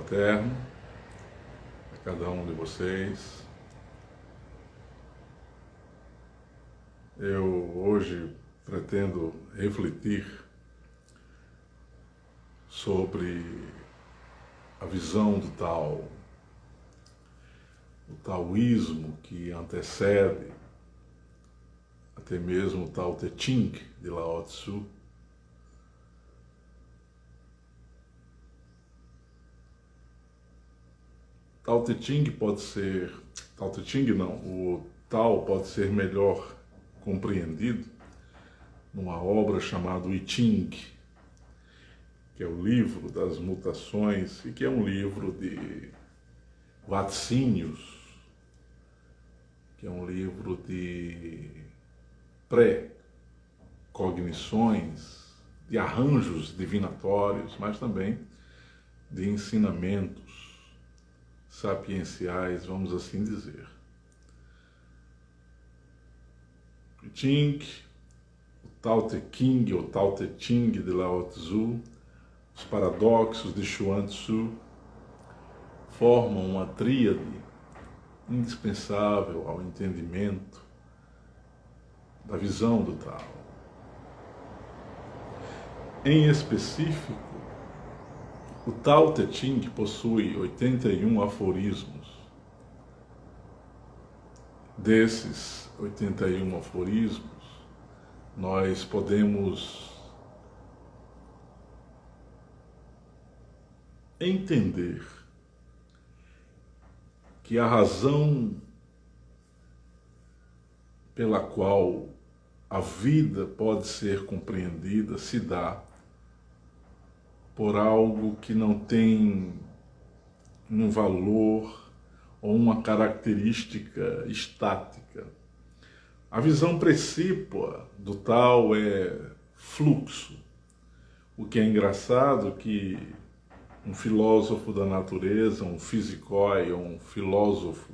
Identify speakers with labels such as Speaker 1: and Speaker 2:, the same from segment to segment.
Speaker 1: fraterno a cada um de vocês. Eu hoje pretendo refletir sobre a visão do Tao, o taoísmo que antecede até mesmo o Tao Te Ching de Lao Tzu. Tao Te Ching pode ser, Tao Te Ching não, o Tao pode ser melhor compreendido numa obra chamada I Ching, que é o livro das mutações e que é um livro de vaticínios, que é um livro de pré-cognições, de arranjos divinatórios, mas também de ensinamentos sapienciais, vamos assim dizer. O Ching, o Tao Te Ching, o Tao Te Ching de Lao Tzu, os paradoxos de Chuang Tzu formam uma tríade indispensável ao entendimento da visão do Tao. Em específico, o Tao Te Ching possui 81 aforismos. Desses 81 aforismos, nós podemos entender que a razão pela qual a vida pode ser compreendida se dá por algo que não tem um valor ou uma característica estática. A visão precípua do Tao é fluxo. O que é engraçado que um filósofo da natureza, um fisicói, um filósofo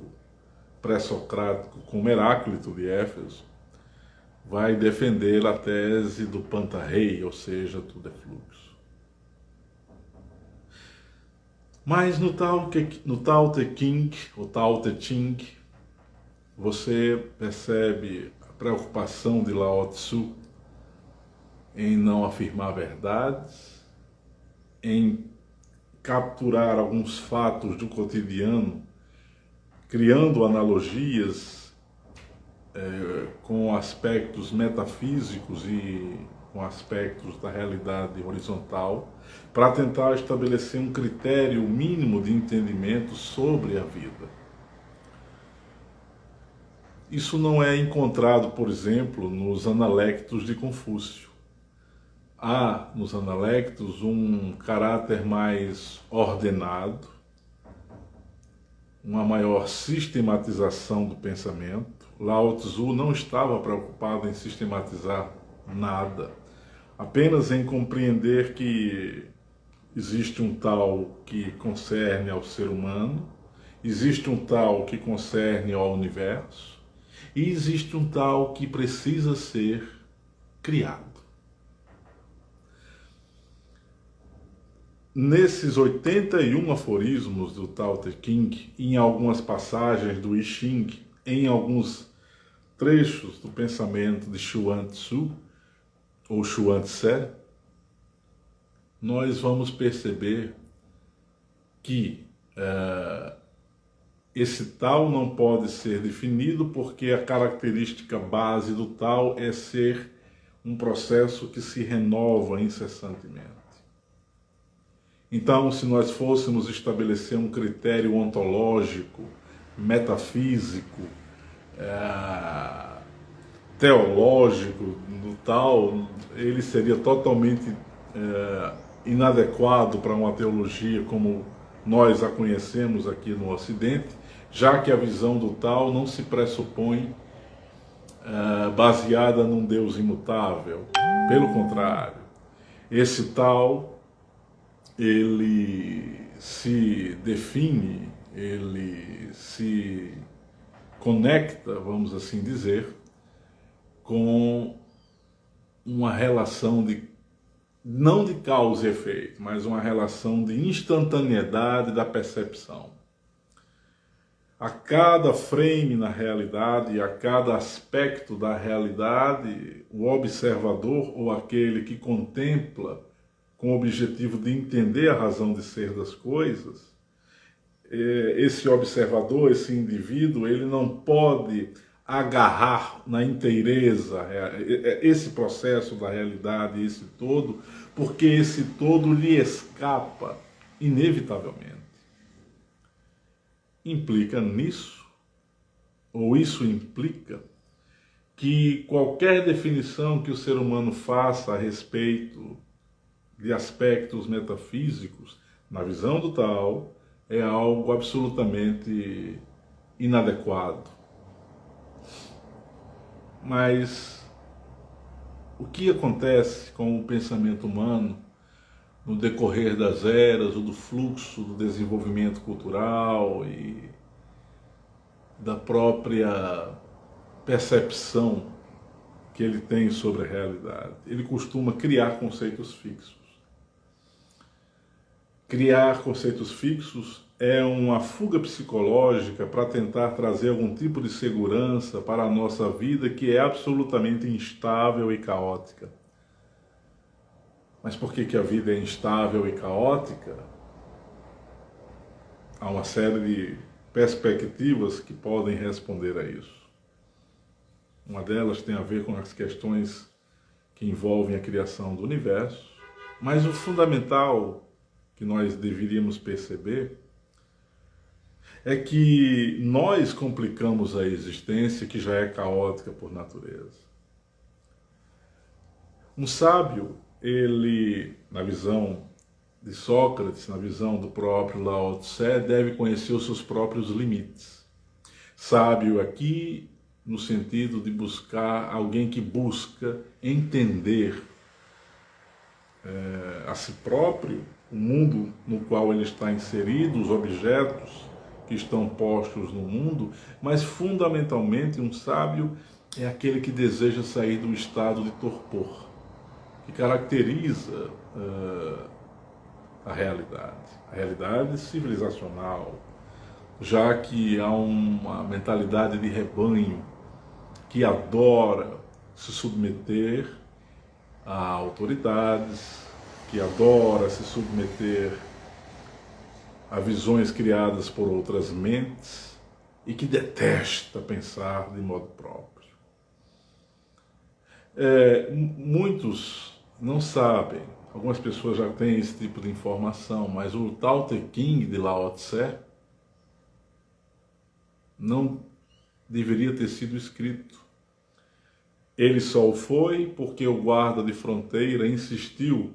Speaker 1: pré-socrático como Heráclito de Éfeso, vai defender a tese do Pantarrei, ou seja, tudo é fluxo. Mas no Tao Te Ching, o Tao Te Ching, você percebe a preocupação de Lao Tzu em não afirmar verdades, em capturar alguns fatos do cotidiano, criando analogias com aspectos metafísicos e com aspectos da realidade horizontal, para tentar estabelecer um critério mínimo de entendimento sobre a vida. Isso não é encontrado, por exemplo, nos Analectos de Confúcio. Há nos Analectos um caráter mais ordenado, uma maior sistematização do pensamento. Lao Tzu não estava preocupado em sistematizar nada, apenas em compreender que existe um Tao que concerne ao ser humano, existe um Tao que concerne ao universo, e existe um Tao que precisa ser criado. Nesses 81 aforismos do Tao Te Ching, em algumas passagens do I Ching, em alguns trechos do pensamento de Chuang Tzu, ou Chuang Tse, nós vamos perceber que esse Tao não pode ser definido porque a característica base do Tao é ser um processo que se renova incessantemente. Então, se nós fôssemos estabelecer um critério ontológico, metafísico, teológico do Tao, ele seria totalmente inadequado para uma teologia como nós a conhecemos aqui no Ocidente, já que a visão do Tao não se pressupõe baseada num Deus imutável. Pelo contrário, esse Tao, ele se define, ele se conecta, vamos assim dizer, com uma relação de não de causa e efeito, mas uma relação de instantaneidade da percepção. A cada frame na realidade, a cada aspecto da realidade, o observador ou aquele que contempla com o objetivo de entender a razão de ser das coisas, esse observador, esse indivíduo, ele não pode agarrar na inteireza esse processo da realidade, esse todo, porque esse todo lhe escapa inevitavelmente. Implica nisso, ou isso implica, que qualquer definição que o ser humano faça a respeito de aspectos metafísicos, na visão do Tao, é algo absolutamente inadequado. Mas o que acontece com o pensamento humano no decorrer das eras, ou do fluxo do desenvolvimento cultural e da própria percepção que ele tem sobre a realidade? Ele costuma criar conceitos fixos. Criar conceitos fixos é uma fuga psicológica para tentar trazer algum tipo de segurança para a nossa vida que é absolutamente instável e caótica. Mas por que a vida é instável e caótica? Há uma série de perspectivas que podem responder a isso. Uma delas tem a ver com as questões que envolvem a criação do universo, mas o fundamental que nós deveríamos perceber é que nós complicamos a existência que já é caótica por natureza. Um sábio, ele, na visão de Sócrates, na visão do próprio Lao Tse, deve conhecer os seus próprios limites. Sábio aqui, no sentido de buscar alguém que busca entender a si próprio, o mundo no qual ele está inserido, os objetos que estão postos no mundo, mas fundamentalmente um sábio é aquele que deseja sair do estado de torpor, que caracteriza a realidade civilizacional, já que há uma mentalidade de rebanho que adora se submeter a autoridades, que adora se submeter a visões criadas por outras mentes e que detesta pensar de modo próprio. Muitos não sabem, algumas pessoas já têm esse tipo de informação, mas o Tao Te Ching de Lao Tse não deveria ter sido escrito. Ele só o foi porque o guarda de fronteira insistiu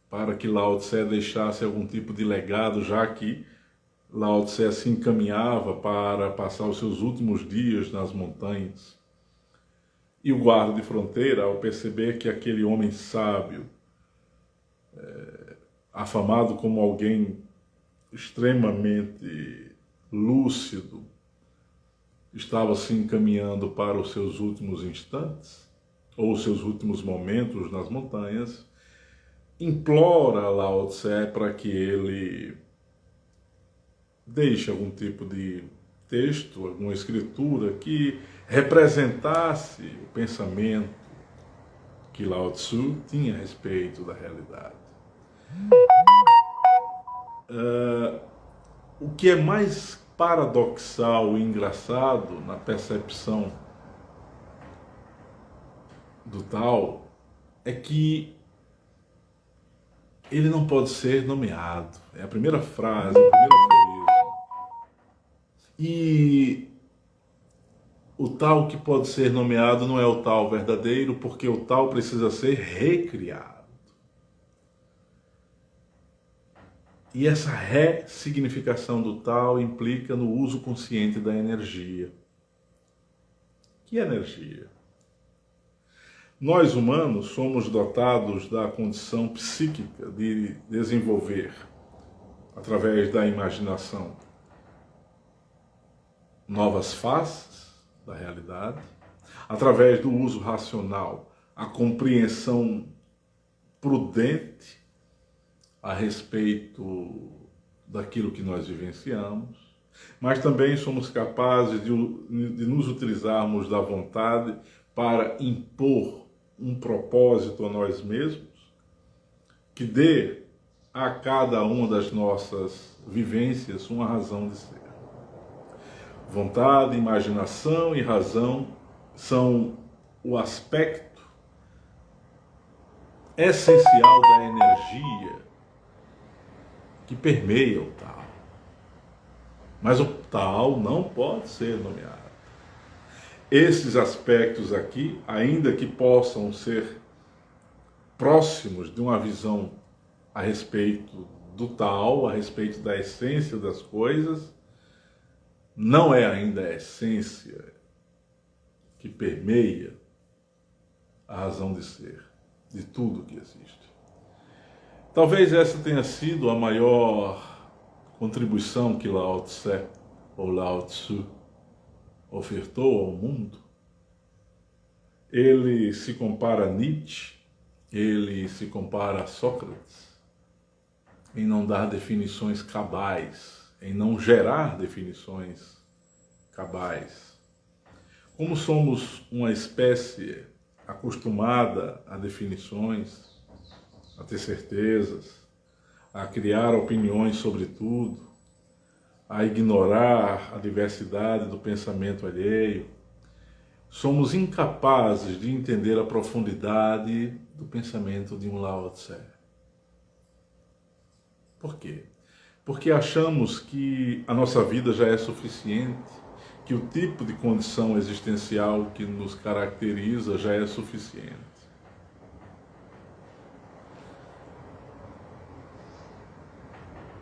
Speaker 1: para que Lao Tse deixasse algum tipo de legado, já que Lao Tse se encaminhava para passar os seus últimos dias nas montanhas. E o guarda de fronteira, ao perceber que aquele homem sábio, afamado como alguém extremamente lúcido, estava se encaminhando para os seus últimos instantes, ou os seus últimos momentos nas montanhas, implora Lao Tse para que ele deixe algum tipo de texto, alguma escritura que representasse o pensamento que Lao Tzu tinha a respeito da realidade. O que é mais paradoxal e engraçado na percepção do Tao é que ele não pode ser nomeado. É a primeira frase, o primeiro aforismo. E o Tao que pode ser nomeado não é o Tao verdadeiro, porque o Tao precisa ser recriado. E essa ressignificação do Tao implica no uso consciente da energia. Que energia? Nós humanos somos dotados da condição psíquica de desenvolver, através da imaginação, novas faces da realidade, através do uso racional, a compreensão prudente a respeito daquilo que nós vivenciamos, mas também somos capazes de nos utilizarmos da vontade para impor um propósito a nós mesmos, que dê a cada uma das nossas vivências uma razão de ser. Vontade, imaginação e razão são o aspecto essencial da energia que permeia o Tao. Mas o Tao não pode ser nomeado. Esses aspectos aqui, ainda que possam ser próximos de uma visão a respeito do Tao, a respeito da essência das coisas, não é ainda a essência que permeia a razão de ser de tudo que existe. Talvez essa tenha sido a maior contribuição que Lao Tse ou Lao Tzu ofertou ao mundo. Ele se compara a Nietzsche, ele se compara a Sócrates, em não dar definições cabais, em não gerar definições cabais. Como somos uma espécie acostumada a definições, a ter certezas, a criar opiniões sobre tudo, a ignorar a diversidade do pensamento alheio, somos incapazes de entender a profundidade do pensamento de um Lao Tse. Por quê? Porque achamos que a nossa vida já é suficiente, que o tipo de condição existencial que nos caracteriza já é suficiente.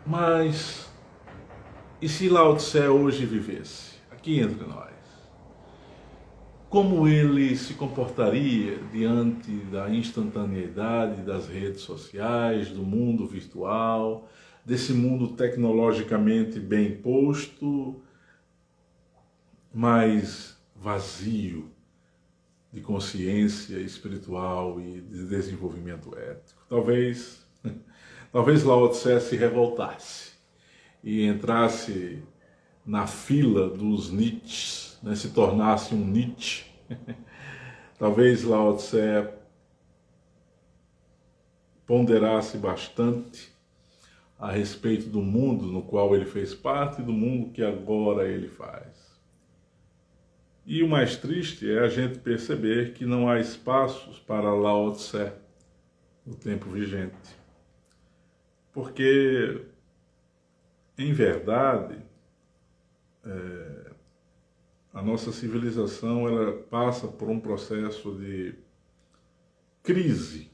Speaker 1: Mas, e se Lao Tse hoje vivesse, aqui entre nós? Como ele se comportaria diante da instantaneidade das redes sociais, do mundo virtual, desse mundo tecnologicamente bem posto, mas vazio de consciência espiritual e de desenvolvimento ético? Talvez Lao Tse se revoltasse e entrasse na fila dos Nietzsches, né, se tornasse um Nietzsche. Talvez Lao Tse ponderasse bastante a respeito do mundo no qual ele fez parte e do mundo que agora ele faz. E o mais triste é a gente perceber que não há espaços para Lao Tse no tempo vigente. Porque, em verdade, a nossa civilização ela passa por um processo de crise.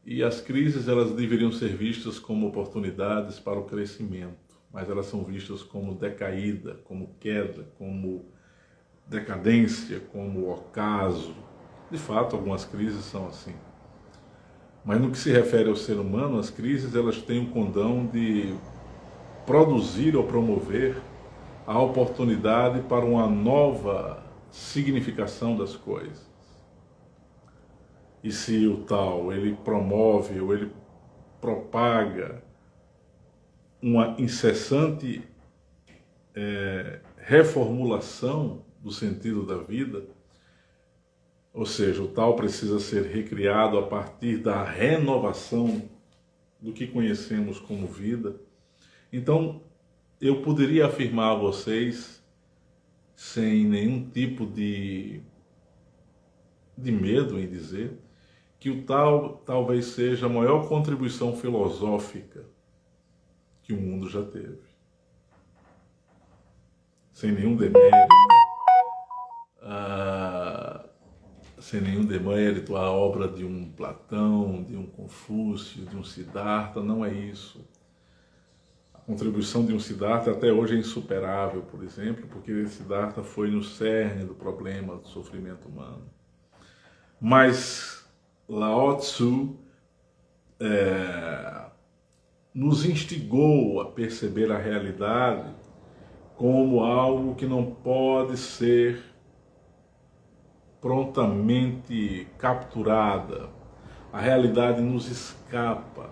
Speaker 1: E as crises elas deveriam ser vistas como oportunidades para o crescimento, mas elas são vistas como decaída, como queda, como decadência, como ocaso. De fato, algumas crises são assim. Mas no que se refere ao ser humano, as crises elas têm o condão de produzir ou promover a oportunidade para uma nova significação das coisas. E se o Tao ele promove ou ele propaga uma incessante reformulação do sentido da vida, ou seja, o Tao precisa ser recriado a partir da renovação do que conhecemos como vida. Então, eu poderia afirmar a vocês, sem nenhum tipo de medo em dizer, que o Tao talvez seja a maior contribuição filosófica que o mundo já teve. Sem nenhum demérito. Sem nenhum demérito, a obra de um Platão, de um Confúcio, de um Siddhartha, não é isso. A contribuição de um Siddhartha até hoje é insuperável, por exemplo, porque Siddhartha foi no cerne do problema do sofrimento humano. Mas Lao Tzu nos instigou a perceber a realidade como algo que não pode ser prontamente capturada, A realidade nos escapa.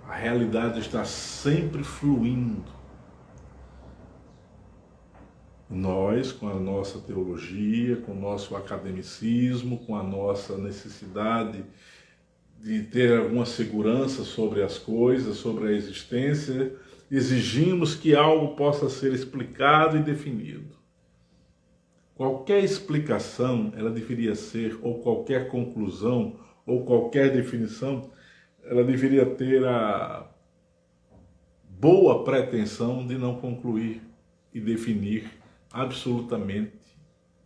Speaker 1: A realidade está sempre fluindo. Nós, com a nossa teologia, com o nosso academicismo, com a nossa necessidade de ter alguma segurança sobre as coisas, sobre a existência, exigimos que algo possa ser explicado e definido. Qualquer explicação, ela deveria ser, ou qualquer conclusão, ou qualquer definição, ela deveria ter a boa pretensão de não concluir e definir absolutamente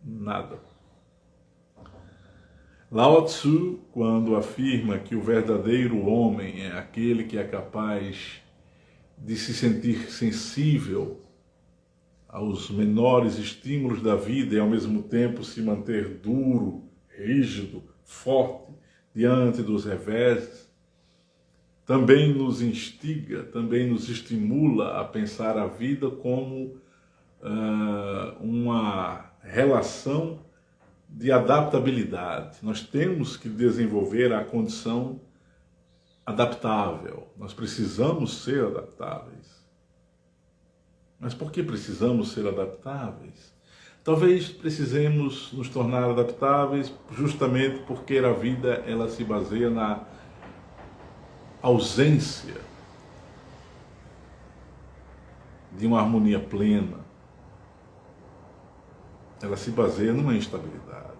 Speaker 1: nada. Lao Tzu, quando afirma que o verdadeiro homem é aquele que é capaz de se sentir sensível aos menores estímulos da vida e ao mesmo tempo se manter duro, rígido, forte diante dos reveses, também nos instiga, também nos estimula a pensar a vida como uma relação de adaptabilidade. Nós temos que desenvolver a condição adaptável. Nós precisamos ser adaptáveis. Mas por que precisamos ser adaptáveis? Talvez precisemos nos tornar adaptáveis justamente porque a vida ela se baseia na ausência de uma harmonia plena. Ela se baseia numa instabilidade,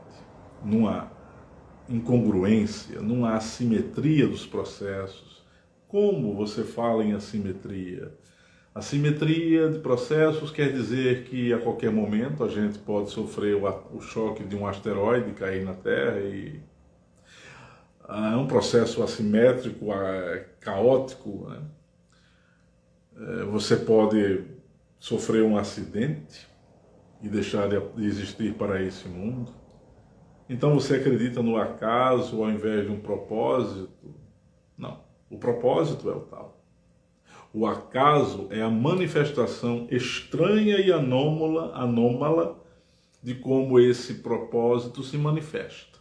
Speaker 1: numa incongruência, numa assimetria dos processos. Como você fala em assimetria? Assimetria de processos quer dizer que a qualquer momento a gente pode sofrer o choque de um asteroide cair na Terra e é um processo assimétrico, caótico, né? Você pode sofrer um acidente e deixar de existir para esse mundo. Então você acredita no acaso ao invés de um propósito? Não, o propósito é o tal. O acaso é a manifestação estranha e anômala de como esse propósito se manifesta.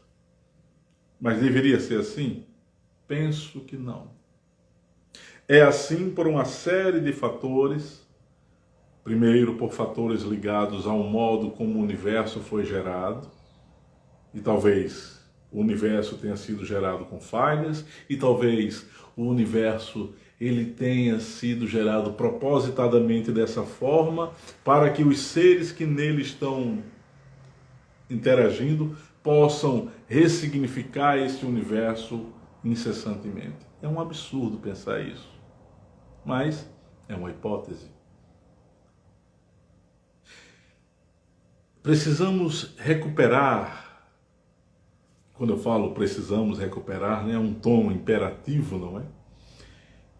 Speaker 1: Mas deveria ser assim? Penso que não. É assim por uma série de fatores. Primeiro, por fatores ligados ao modo como o universo foi gerado. E talvez o universo tenha sido gerado com falhas. E talvez o universo ele tenha sido gerado propositadamente dessa forma para que os seres que nele estão interagindo possam ressignificar esse universo incessantemente. É um absurdo pensar isso, mas é uma hipótese. Precisamos recuperar, quando eu falo precisamos recuperar, né, é um tom imperativo, não é?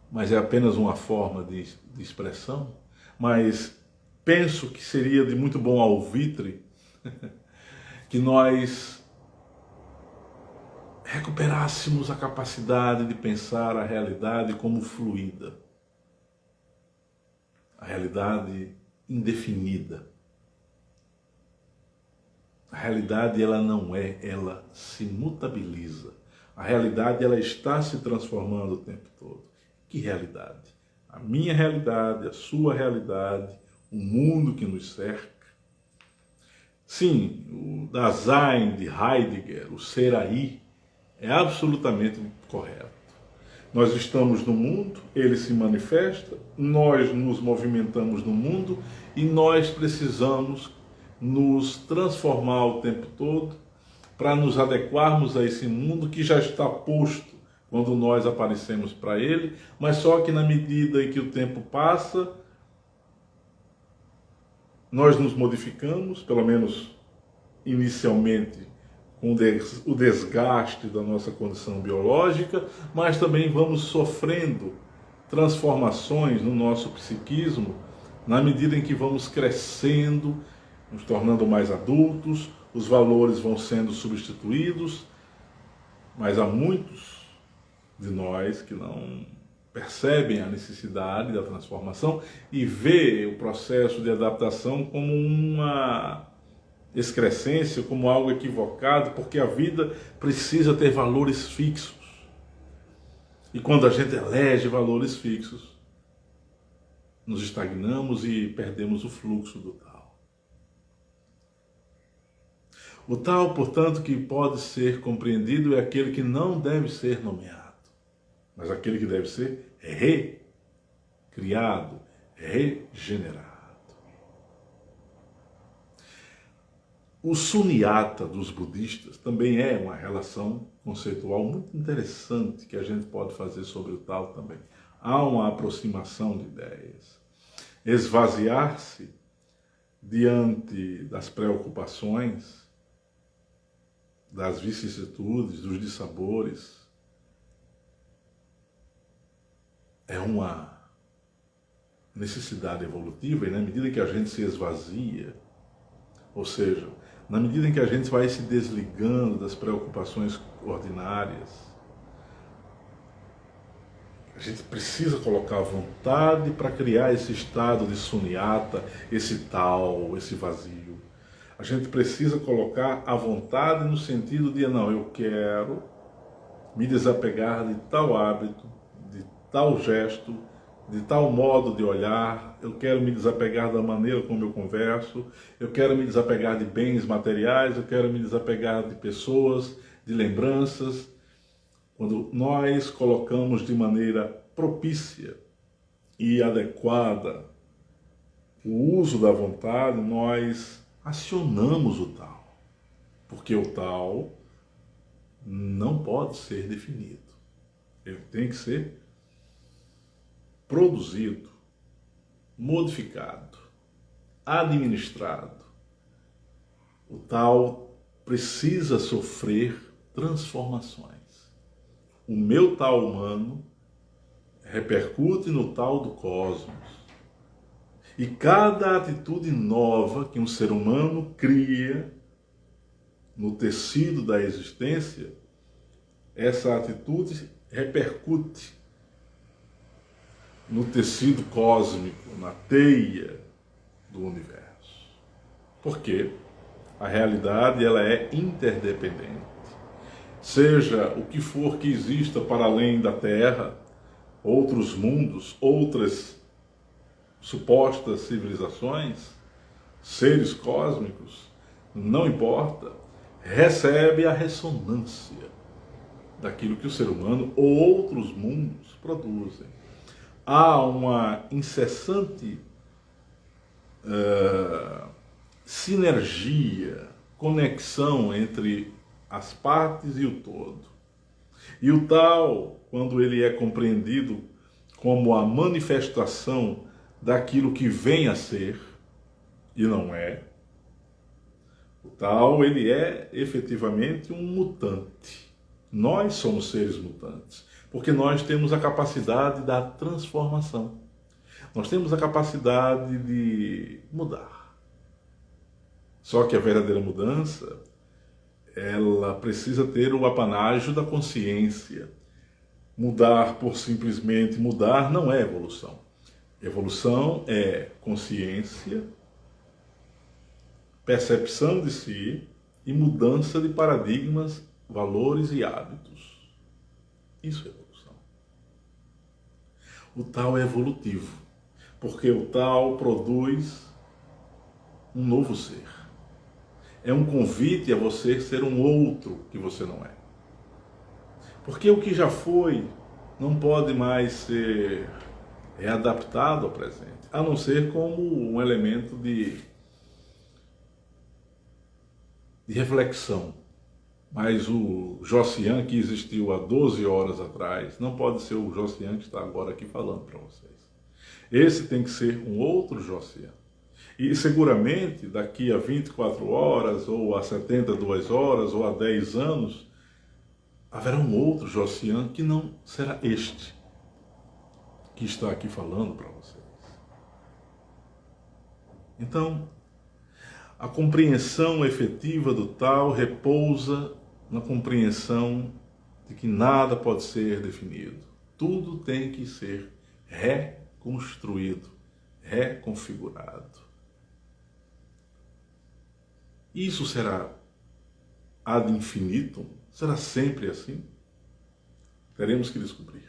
Speaker 1: Mas é apenas uma forma de expressão. Mas penso que seria de muito bom alvitre que nós recuperássemos a capacidade de pensar a realidade como fluida, a realidade indefinida. A realidade ela não é, ela se mutabiliza. A realidade ela está se transformando o tempo todo. Que realidade? A minha realidade, a sua realidade, o mundo que nos cerca. Sim, o Dasein de Heidegger, o ser aí, é absolutamente correto. Nós estamos no mundo, ele se manifesta, nós nos movimentamos no mundo e nós precisamos nos transformar o tempo todo para nos adequarmos a esse mundo que já está posto quando nós aparecemos para ele, mas só que na medida em que o tempo passa, nós nos modificamos, pelo menos inicialmente, com o desgaste da nossa condição biológica, mas também vamos sofrendo transformações no nosso psiquismo na medida em que vamos crescendo, nos tornando mais adultos, os valores vão sendo substituídos, mas há muitos de nós que não percebem a necessidade da transformação e vê o processo de adaptação como uma excrescência, como algo equivocado, porque a vida precisa ter valores fixos. E quando a gente elege valores fixos, nos estagnamos e perdemos o fluxo do tal. O tal, portanto, que pode ser compreendido é aquele que não deve ser nomeado, mas aquele que deve ser recriado, regenerado. O sunyata dos budistas também é uma relação conceitual muito interessante que a gente pode fazer sobre o tal também. Há uma aproximação de ideias. Esvaziar-se diante das preocupações, das vicissitudes, dos dissabores, é uma necessidade evolutiva, e na medida que a gente se esvazia, ou seja, na medida em que a gente vai se desligando das preocupações ordinárias, a gente precisa colocar a vontade para criar esse estado de sunyata, esse tal, esse vazio. A gente precisa colocar a vontade no sentido de, não, eu quero me desapegar de tal hábito, de tal gesto, de tal modo de olhar, eu quero me desapegar da maneira como eu converso, eu quero me desapegar de bens materiais, eu quero me desapegar de pessoas, de lembranças. Quando nós colocamos de maneira propícia e adequada o uso da vontade, nós acionamos o tal, porque o tal não pode ser definido, ele tem que ser produzido, modificado, administrado. O tal precisa sofrer transformações. O meu tal humano repercute no tal do cosmos. E cada atitude nova que um ser humano cria no tecido da existência, essa atitude repercute no tecido cósmico, na teia do universo. Porque a realidade ela é interdependente. Seja o que for que exista para além da Terra, outros mundos, outras supostas civilizações, seres cósmicos, não importa, recebe a ressonância daquilo que o ser humano ou outros mundos produzem. Há uma incessante sinergia, conexão entre as partes e o todo. E o tal, quando ele é compreendido como a manifestação daquilo que vem a ser e não é, o tal ele é efetivamente um mutante. Nós somos seres mutantes, porque nós temos a capacidade da transformação. Nós temos a capacidade de mudar. Só que a verdadeira mudança, ela precisa ter o apanágio da consciência. Mudar por simplesmente mudar não é evolução. Evolução é consciência, percepção de si e mudança de paradigmas, valores e hábitos. Isso é evolução. O tal é evolutivo, porque o tal produz um novo ser. É um convite a você ser um outro que você não é. Porque o que já foi não pode mais ser readaptado ao presente, a não ser como um elemento de reflexão. Mas o Josian que existiu há 12 horas atrás não pode ser o Josian que está agora aqui falando para vocês. Esse tem que ser um outro Josian. E seguramente daqui a 24 horas, ou a 72 horas, ou a 10 anos, haverá um outro Josian que não será este que está aqui falando para vocês. Então, a compreensão efetiva do tal repousa na compreensão de que nada pode ser definido. Tudo tem que ser reconstruído, reconfigurado. Isso será ad infinitum? Será sempre assim? Teremos que descobrir.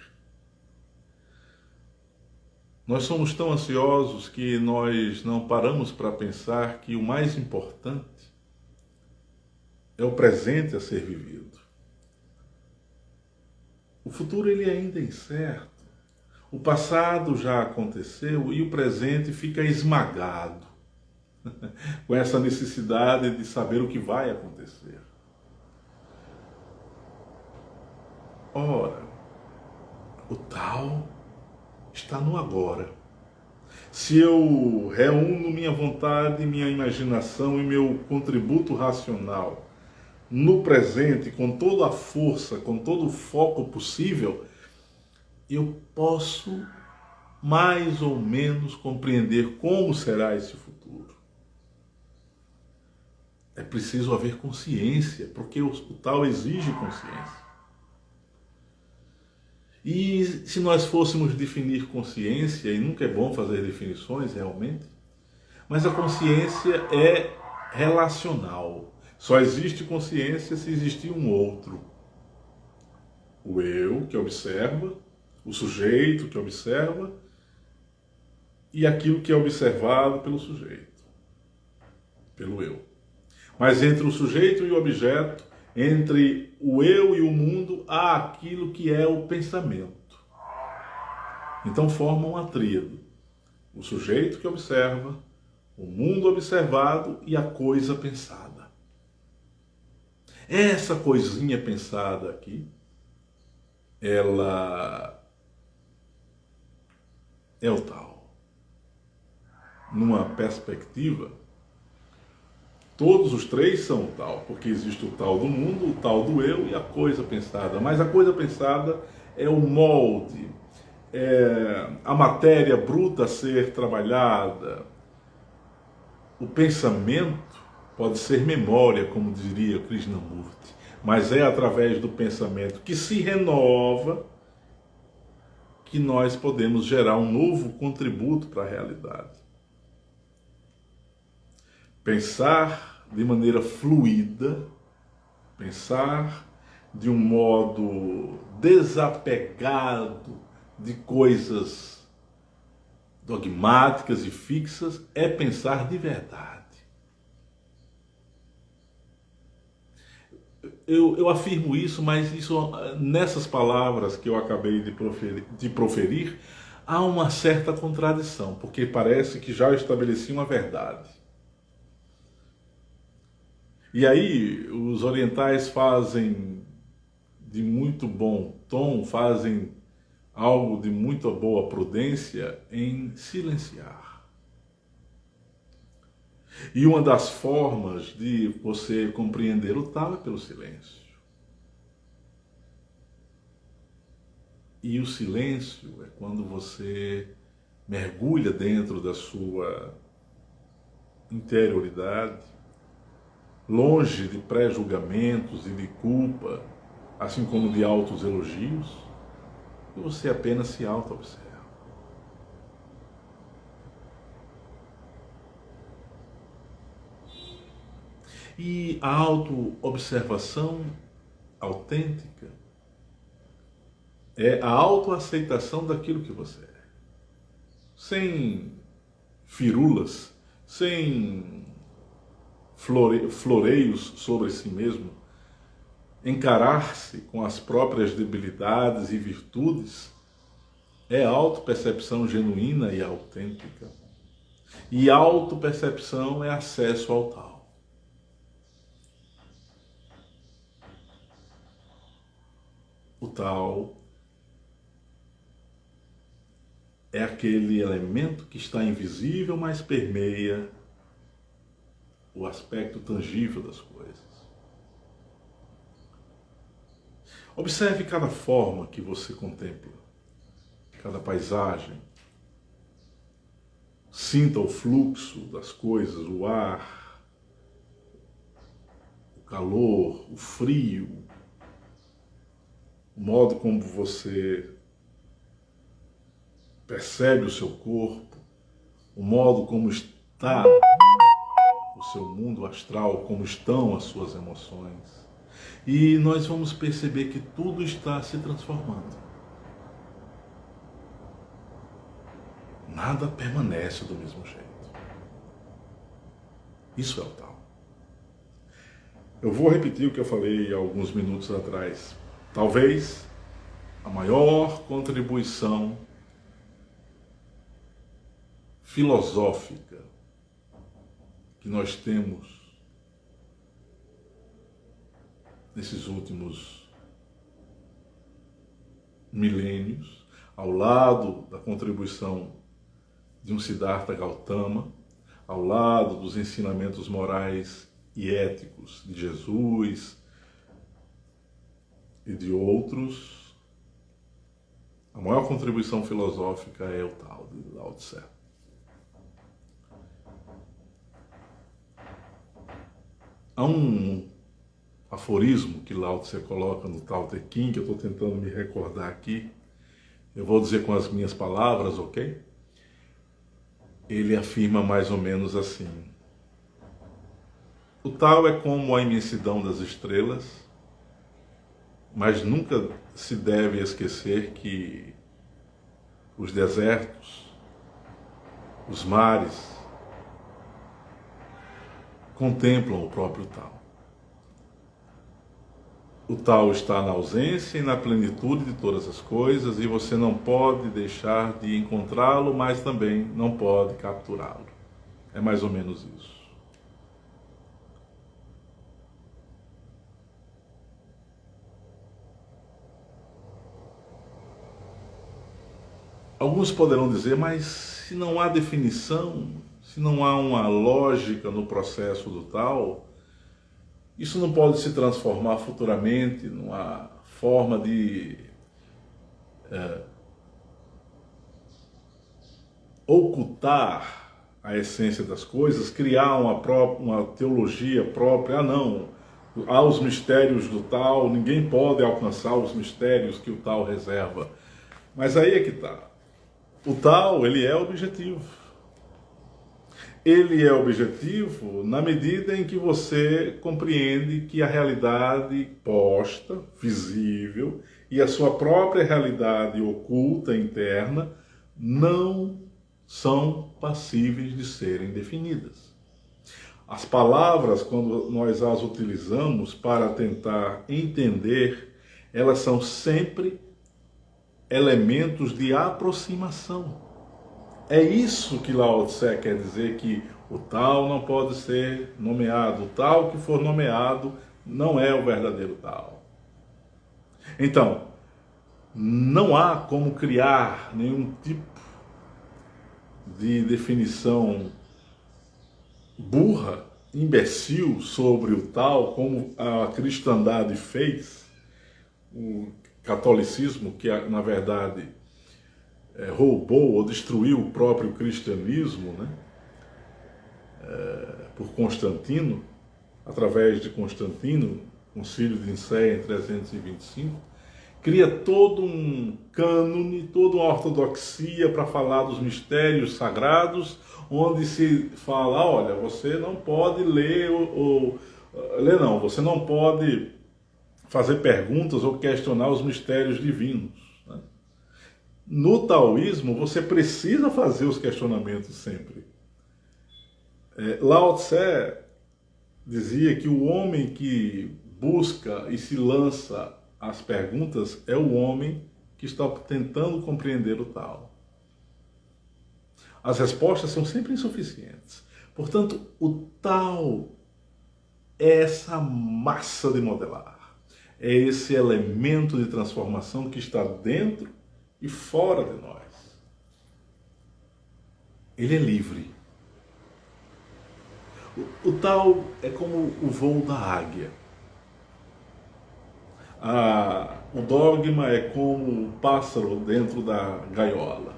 Speaker 1: Nós somos tão ansiosos que nós não paramos para pensar que o mais importante é o presente a ser vivido. O futuro ele ainda é incerto. O passado já aconteceu e o presente fica esmagado com essa necessidade de saber o que vai acontecer. Ora, o tal está no agora. Se eu reúno minha vontade, minha imaginação e meu contributo racional no presente, com toda a força, com todo o foco possível, eu posso mais ou menos compreender como será esse futuro. É preciso haver consciência, porque o tal exige consciência. E se nós fôssemos definir consciência, e nunca é bom fazer definições realmente, mas a consciência é relacional. Só existe consciência se existir um outro. O eu que observa, o sujeito que observa e aquilo que é observado pelo sujeito, pelo eu. Mas entre o sujeito e o objeto, entre o eu e o mundo, há aquilo que é o pensamento. Então forma uma tríade. O sujeito que observa, o mundo observado e a coisa pensada. Essa coisinha pensada aqui, ela é o tal. Numa perspectiva, todos os três são o tal, porque existe o tal do mundo, o tal do eu e a coisa pensada. Mas a coisa pensada é o molde, é a matéria bruta a ser trabalhada. O pensamento pode ser memória, como diria Krishnamurti, mas é através do pensamento que se renova que nós podemos gerar um novo contributo para a realidade. Pensar de maneira fluida, pensar de um modo desapegado de coisas dogmáticas e fixas é pensar de verdade. Eu afirmo isso, mas isso, nessas palavras que eu acabei de proferir, há uma certa contradição, porque parece que já estabeleci uma verdade. E aí os orientais fazem de muito bom tom, fazem algo de muito boa prudência em silenciar. E uma das formas de você compreender o tal é pelo silêncio. E o silêncio é quando você mergulha dentro da sua interioridade, longe de pré-julgamentos e de culpa, assim como de altos elogios, e você apenas se auto-observa. E a auto-observação autêntica é a autoaceitação daquilo que você é. Sem firulas, sem floreios sobre si mesmo, encarar-se com as próprias debilidades e virtudes é autopercepção genuína e autêntica. E autopercepção é acesso ao tal. O tal é aquele elemento que está invisível, mas permeia o aspecto tangível das coisas. Observe cada forma que você contempla, cada paisagem. Sinta o fluxo das coisas, o ar, o calor, o frio, o modo como você percebe o seu corpo, o modo como está o seu mundo astral, como estão as suas emoções. E nós vamos perceber que tudo está se transformando. nada permanece do mesmo jeito. Isso é o tal. Eu vou repetir o que eu falei há alguns minutos atrás. Talvez a maior contribuição filosófica que nós temos nesses últimos milênios, ao lado da contribuição de um Siddhartha Gautama, ao lado dos ensinamentos morais e éticos de Jesus e de outros, a maior contribuição filosófica é o Tao de Lao Tse. Há um aforismo que Lao Tse coloca no Tao Te Ching, que eu estou tentando me recordar aqui, eu vou dizer com as minhas palavras, ok? Ele afirma mais ou menos assim: o Tao é como a imensidão das estrelas, mas nunca se deve esquecer que os desertos, os mares, contemplam o próprio Tao. O Tao está na ausência e na plenitude de todas as coisas, e você não pode deixar de encontrá-lo, mas também não pode capturá-lo. É mais ou menos isso. Alguns poderão dizer, mas se não há definição, se não há uma lógica no processo do Tao, isso não pode se transformar futuramente numa forma de ocultar a essência das coisas, criar uma teologia própria. Ah, não, há os mistérios do Tao, ninguém pode alcançar os mistérios que o Tao reserva. Mas aí é que está. O Tao, ele é objetivo. Ele é objetivo na medida em que você compreende que a realidade posta, visível, e a sua própria realidade oculta, interna, não são passíveis de serem definidas. As palavras, quando nós as utilizamos para tentar entender, elas são sempre elementos de aproximação. É isso que Lao Tse quer dizer, que o Tao não pode ser nomeado. O Tao que for nomeado não é o verdadeiro Tao. Então, não há como criar nenhum tipo de definição burra, imbecil sobre o Tao, como a cristandade fez, o catolicismo, que na verdade roubou ou destruiu o próprio cristianismo, né? Por Constantino, através de Constantino, Concílio de Nicéia em 325, cria todo um cânone, toda uma ortodoxia para falar dos mistérios sagrados, onde se fala, olha, você não pode ler não, você não pode fazer perguntas ou questionar os mistérios divinos. Né? No taoísmo, você precisa fazer os questionamentos sempre. Lao Tse dizia que o homem que busca e se lança às perguntas é o homem que está tentando compreender o Tao. As respostas são sempre insuficientes. Portanto, o Tao é essa massa de modelar, é esse elemento de transformação que está dentro e fora de nós. Ele é livre. O Tao é como o voo da águia. O dogma é como o pássaro dentro da gaiola.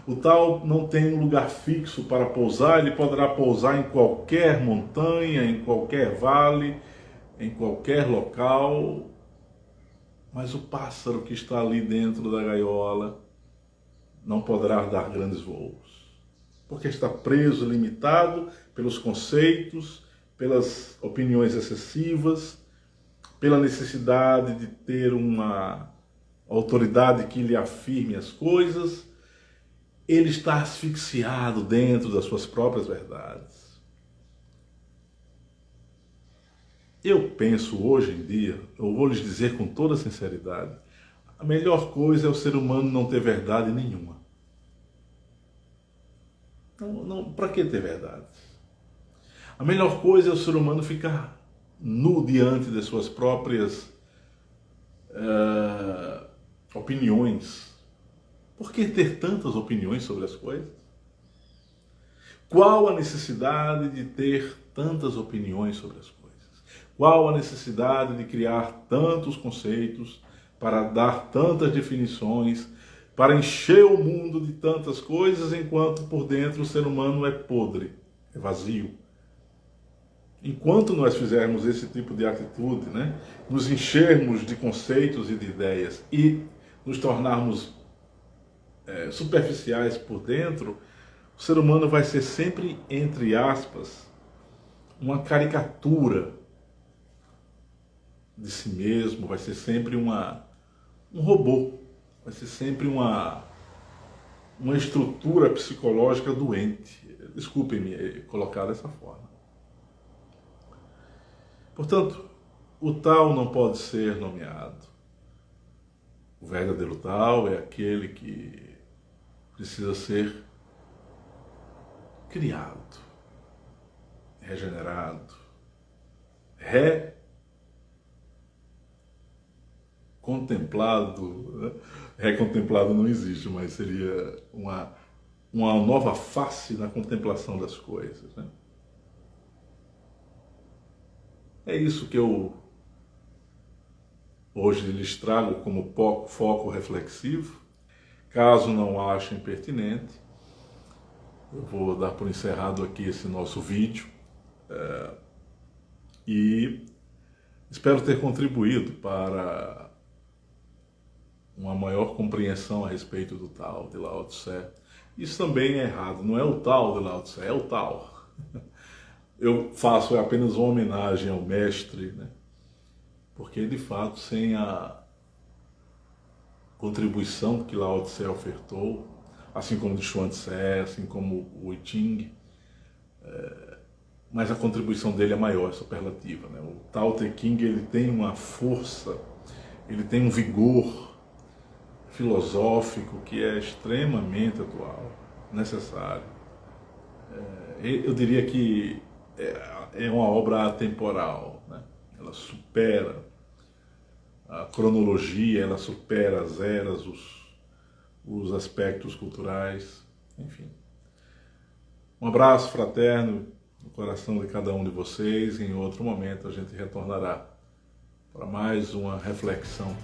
Speaker 1: O Tao não tem um lugar fixo para pousar, ele poderá pousar em qualquer montanha, em qualquer vale, em qualquer local, mas o pássaro que está ali dentro da gaiola não poderá dar grandes voos, porque está preso, limitado pelos conceitos, pelas opiniões excessivas, pela necessidade de ter uma autoridade que lhe afirme as coisas. ele está asfixiado dentro das suas próprias verdades. Eu penso hoje em dia, eu vou lhes dizer com toda sinceridade, a melhor coisa é o ser humano não ter verdade nenhuma. Não, para que ter verdade? A melhor coisa é o ser humano ficar nu diante das suas próprias opiniões. Por que ter tantas opiniões sobre as coisas? Qual a necessidade de ter tantas opiniões sobre as coisas? Qual a necessidade de criar tantos conceitos, para dar tantas definições, para encher o mundo de tantas coisas, enquanto por dentro o ser humano é podre, é vazio? Enquanto nós fizermos esse tipo de atitude, né, nos enchermos de conceitos e de ideias e nos tornarmos superficiais por dentro, o ser humano vai ser sempre, entre aspas, uma caricatura de si mesmo, vai ser sempre um robô, vai ser sempre uma estrutura psicológica doente. Desculpem-me colocar dessa forma. Portanto, o tal não pode ser nomeado. O verdadeiro tal é aquele que precisa ser criado, regenerado, recontemplado. Recontemplado não existe, mas seria uma nova face na contemplação das coisas, né? É isso que eu hoje lhes trago como foco reflexivo. Caso não achem pertinente, eu vou dar por encerrado aqui esse nosso vídeo e espero ter contribuído para uma maior compreensão a respeito do Tao de Lao Tse. Isso também é errado, não é o Tao de Lao Tse, é o Tao. Eu faço apenas uma homenagem ao mestre, né? Porque de fato, sem a contribuição que Lao Tse ofertou, assim como de Chuang Tse, assim como o I Ching, mas a contribuição dele é maior, é superlativa, né? O Tao Te Ching, ele tem uma força, ele tem um vigor filosófico que é extremamente atual, necessário. Eu diria que é uma obra atemporal, né? Ela supera a cronologia, ela supera as eras, os aspectos culturais, enfim. Um abraço fraterno no coração de cada um de vocês. Em outro momento a gente retornará para mais uma reflexão